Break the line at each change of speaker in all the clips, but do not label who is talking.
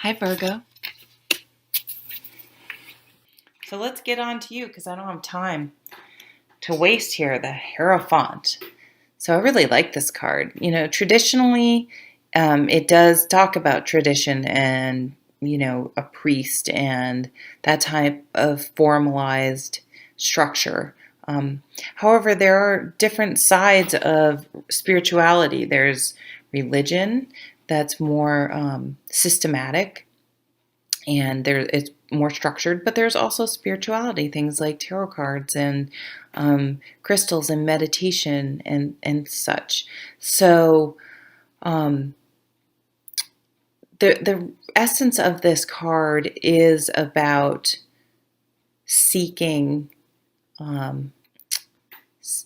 Hi, Virgo. So let's get on to you because I don't have time to waste here. The Hierophant. So I really like this card. Traditionally, it does talk about tradition and, a priest and that type of formalized structure. However, there are different sides of spirituality. There's religion that's more systematic and it's more structured, but there's also spirituality, things like tarot cards and crystals and meditation and such. So um, the essence of this card is about seeking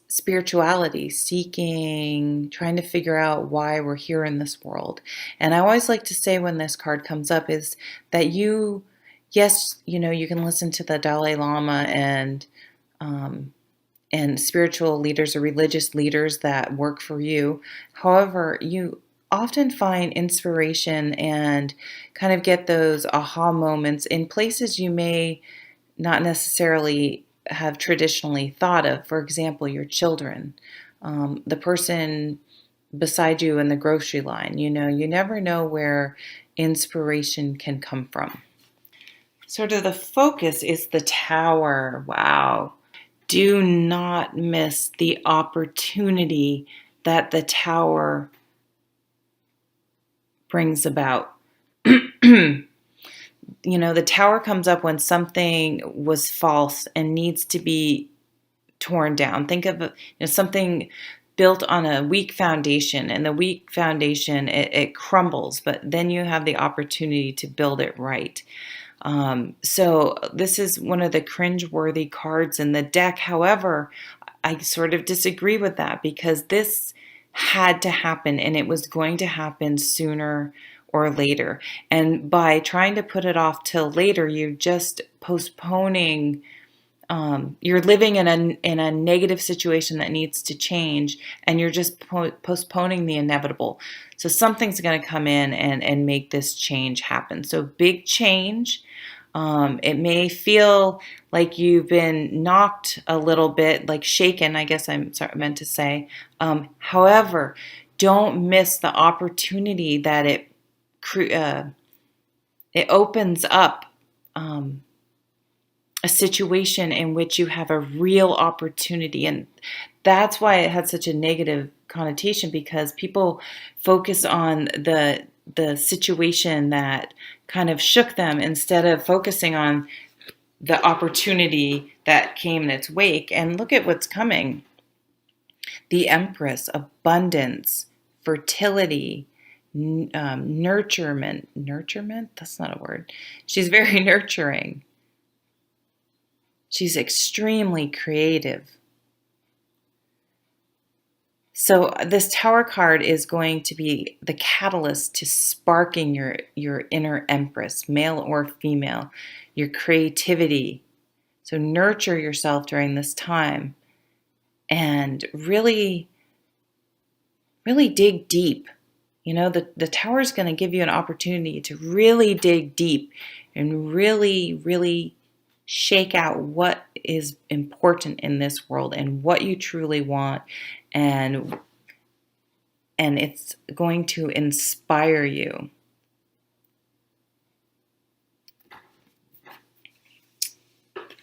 spirituality, seeking, trying to figure out why we're here in this world. And I always like to say when this card comes up is that yes, you can listen to the Dalai Lama and spiritual leaders or religious leaders that work for you. However, you often find inspiration and kind of get those aha moments in places you may not necessarily have traditionally thought of. For example, your children, the person beside you in the grocery line. You never know where inspiration can come from. Sort of the focus is the Tower. Wow. Do not miss the opportunity that the Tower brings about. The Tower comes up when something was false and needs to be torn down. Think of something built on a weak foundation, and the weak foundation, it crumbles, but then you have the opportunity to build it right. So this is one of the cringe-worthy cards in the deck. However, I sort of disagree with that because this had to happen and it was going to happen sooner or later. And by trying to put it off till later, you're just postponing. You're living in a negative situation that needs to change, and you're just postponing the inevitable. So something's going to come in and make this change happen. So big change. It may feel like you've been knocked a little bit, like shaken, I guess meant to say. However, don't miss the opportunity that it opens up a situation in which you have a real opportunity. And that's why it had such a negative connotation, because people focus on the situation that kind of shook them instead of focusing on the opportunity that came in its wake. And look at what's coming. The Empress, abundance, fertility, nurturement, that's not a word. She's very nurturing. She's extremely creative. So this Tower card is going to be the catalyst to sparking your inner Empress, male or female, your creativity. So nurture yourself during this time and really, really dig deep. The Tower is going to give you an opportunity to really dig deep and really, really shake out what is important in this world and what you truly want, and it's going to inspire you.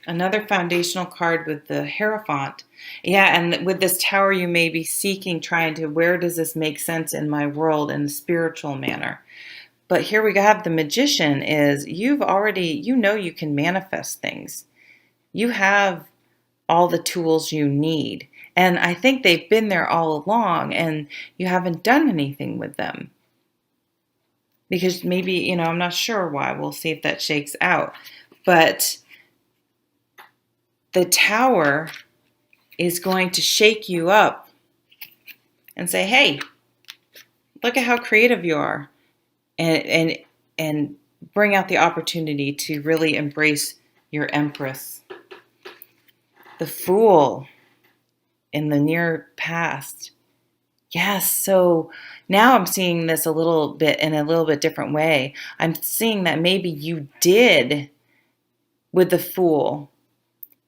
Another foundational card with the Hierophant. Yeah, and with this Tower, you may be seeking, where does this make sense in my world in a spiritual manner? But here we have the Magician is you can manifest things. You have all the tools you need. And I think they've been there all along and you haven't done anything with them. Because maybe, I'm not sure why. We'll see if that shakes out. But the Tower is going to shake you up and say, hey, look at how creative you are. And bring out the opportunity to really embrace your Empress. The Fool in the near past. Yes. So now I'm seeing this a little bit in a little bit different way. I'm seeing that maybe you did with the Fool,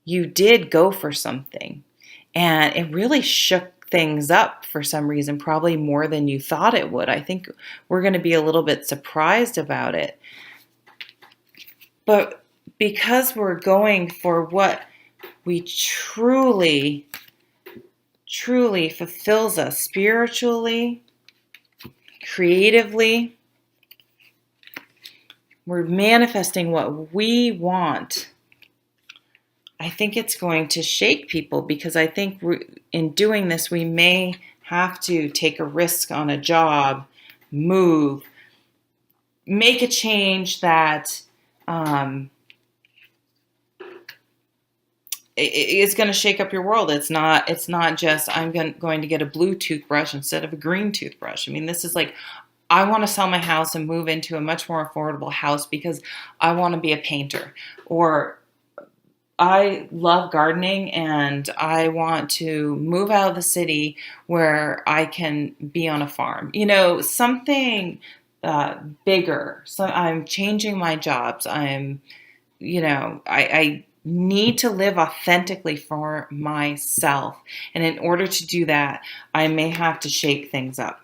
you did go for something and it really shook things up for some reason, probably more than you thought it would. I think we're going to be a little bit surprised about it. But because we're going for what we truly, truly fulfills us spiritually, creatively, we're manifesting what we want. I think it's going to shake people because I think in doing this, we may have to take a risk on a job, move, make a change that it's going to shake up your world. It's not just I'm going to get a blue toothbrush instead of a green toothbrush. I mean, this is like, I want to sell my house and move into a much more affordable house because I want to be a painter, or I love gardening and I want to move out of the city where I can be on a farm. Something bigger. So I'm changing my jobs. I need to live authentically for myself. And in order to do that, I may have to shake things up.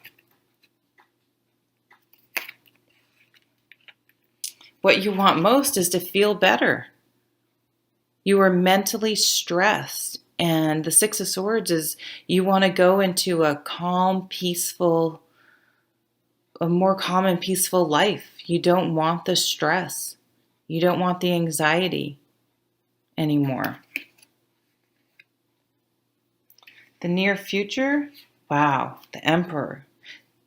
What you want most is to feel better. You are mentally stressed. And the Six of Swords is you want to go into a more calm and peaceful life. You don't want the stress. You don't want the anxiety anymore. The near future, wow, the Emperor.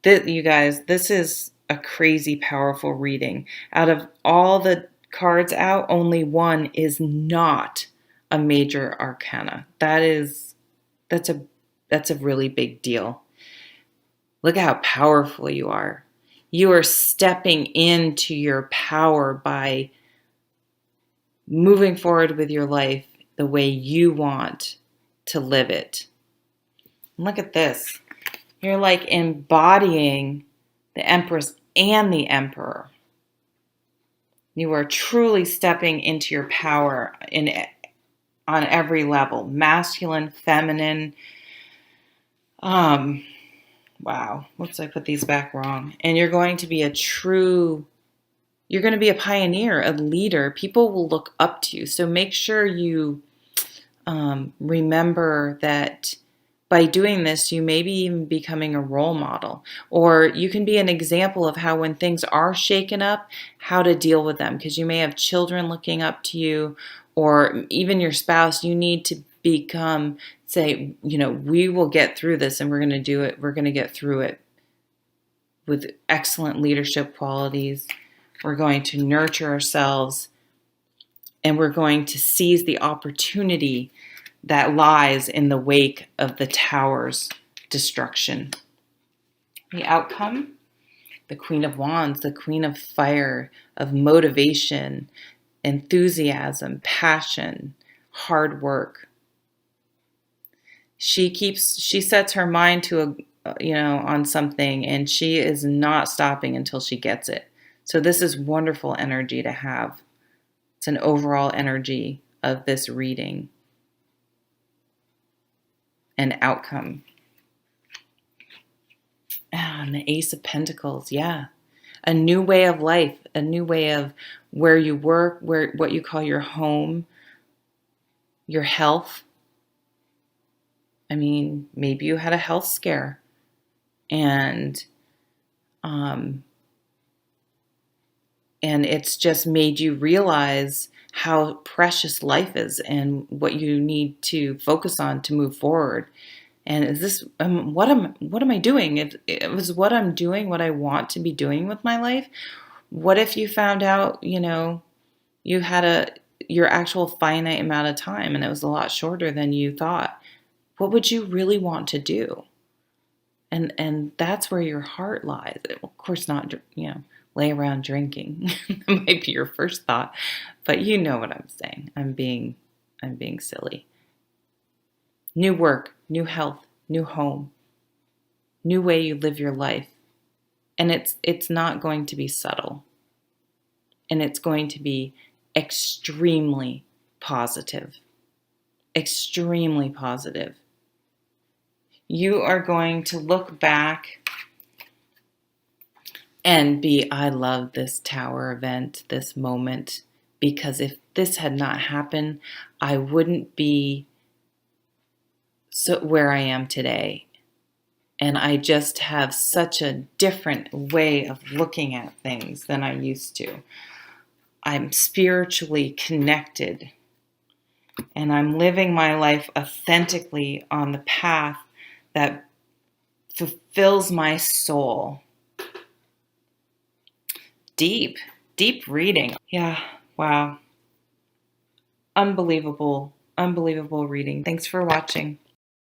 You guys, this is a crazy powerful reading. Out of all the cards out, only one is not a major arcana. That's a really big deal. Look at how powerful you are. You are stepping into your power by moving forward with your life the way you want to live it. And look at this. You're like embodying the Empress and the Emperor. You are truly stepping into your power on every level, masculine, feminine. Wow, whoops, I put these back wrong. And you're going to be you're going to be a pioneer, a leader. People will look up to you. So make sure you remember that by doing this, you may be even becoming a role model, or you can be an example of how when things are shaken up, how to deal with them. Because you may have children looking up to you, or even your spouse. You need to say, we will get through this and we're going to do it. We're going to get through it with excellent leadership qualities. We're going to nurture ourselves and we're going to seize the opportunity that lies in the wake of the tower's destruction. The outcome, the Queen of Wands, the Queen of Fire, of motivation, enthusiasm, passion, hard work. She sets her mind to on something, and she is not stopping until she gets it. So this is wonderful energy to have. It's an overall energy of this reading and outcome. And the Ace of Pentacles, yeah. A new way of life, a new way of where you work, what you call your home, your health. I mean, maybe you had a health scare and it's just made you realize how precious life is and what you need to focus on to move forward. And is this what am I doing? If it was what I'm doing, what I want to be doing with my life, what if you found out, you had your actual finite amount of time and it was a lot shorter than you thought? What would you really want to do? And that's where your heart lies. Of course, not, lay around drinking. That might be your first thought, but you know what I'm saying. I'm being silly. New work, new health, new home, new way you live your life. And it's not going to be subtle. And it's going to be extremely positive. Extremely positive. You are going to look back and be, I love this tower event, this moment, because if this had not happened, I wouldn't be where I am today. And I just have such a different way of looking at things than I used to. I'm spiritually connected, and I'm living my life authentically on the path that fulfills my soul. Deep, deep reading. Yeah, wow. Unbelievable, unbelievable reading. Thanks for watching.